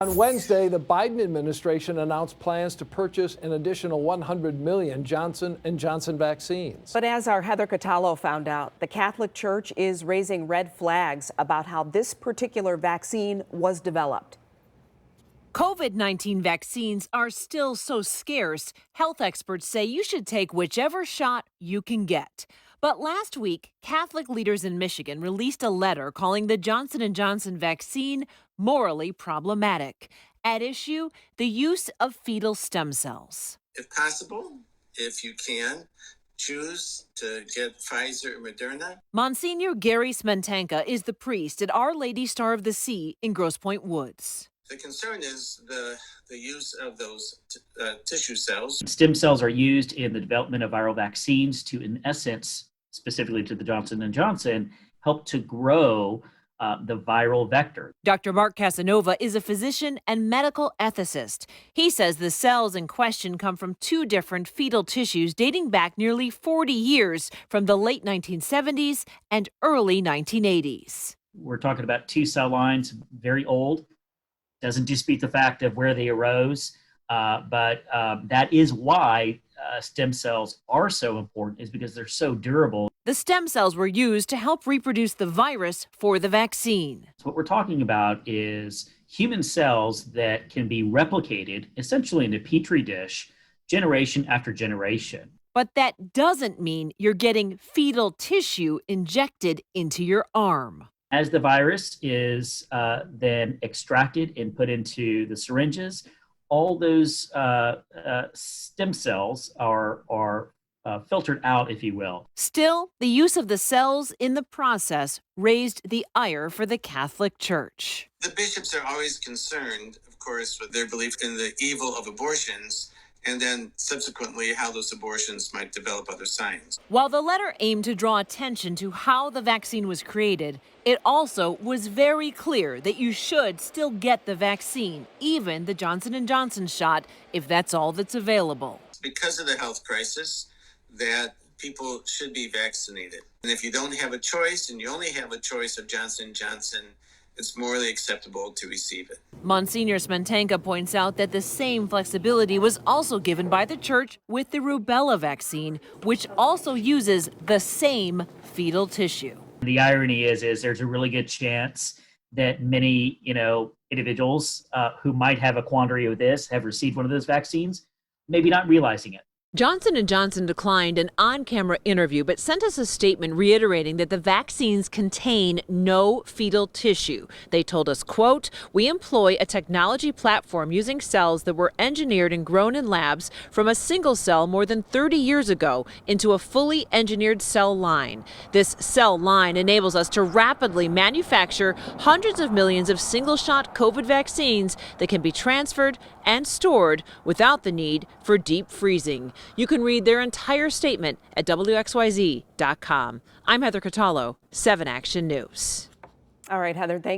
On Wednesday, the Biden administration announced plans to purchase an additional 100 million Johnson & Johnson vaccines. But as our Heather Catallo found out, the Catholic Church is raising red flags about how this particular vaccine was developed. COVID-19 vaccines are still so scarce, health experts say you should take whichever shot you can get. But last week, Catholic leaders in Michigan released a letter calling the Johnson & Johnson vaccine morally problematic. At issue, the use of fetal stem cells. If possible, if you can, choose to get Pfizer or Moderna. Monsignor Gary Smentanka is the priest at Our Lady Star of the Sea in Grosse Pointe Woods. The concern is the use of those tissue cells. Stem cells are used in the development of viral vaccines to, in essence, specifically to the Johnson & Johnson, help to grow the viral vector. Dr. Mark Casanova is a physician and medical ethicist. He says the cells in question come from two different fetal tissues dating back nearly 40 years from the late 1970s and early 1980s. We're talking about two cell lines, very old. Doesn't dispute the fact of where they arose, but that is why stem cells are so important, is because they're so durable. The stem cells were used to help reproduce the virus for the vaccine. What we're talking about is human cells that can be replicated essentially in a petri dish generation after generation. But that doesn't mean you're getting fetal tissue injected into your arm. As the virus is then extracted and put into the syringes, all those stem cells are filtered out, if you will. Still, the use of the cells in the process raised the ire for the Catholic Church. The bishops are always concerned, of course, with their belief in the evil of abortions, and then subsequently how those abortions might develop other signs. While the letter aimed to draw attention to how the vaccine was created, it also was very clear that you should still get the vaccine, even the Johnson & Johnson shot, if that's all that's available. Because of the health crisis, that people should be vaccinated. And if you don't have a choice, and you only have a choice of Johnson & Johnson, it's morally acceptable to receive it. Monsignor Smentanka points out that the same flexibility was also given by the church with the rubella vaccine, which also uses the same fetal tissue. The irony is there's a really good chance that many, individuals who might have a quandary with this have received one of those vaccines, maybe not realizing it. Johnson & Johnson declined an on-camera interview, but sent us a statement reiterating that the vaccines contain no fetal tissue. They told us, quote, "We employ a technology platform using cells that were engineered and grown in labs from a single cell more than 30 years ago into a fully engineered cell line. This cell line enables us to rapidly manufacture hundreds of millions of single-shot COVID vaccines that can be transferred and stored without the need for deep freezing." You can read their entire statement at WXYZ.com. I'm Heather Catallo, 7 Action News. All right, Heather, thank you.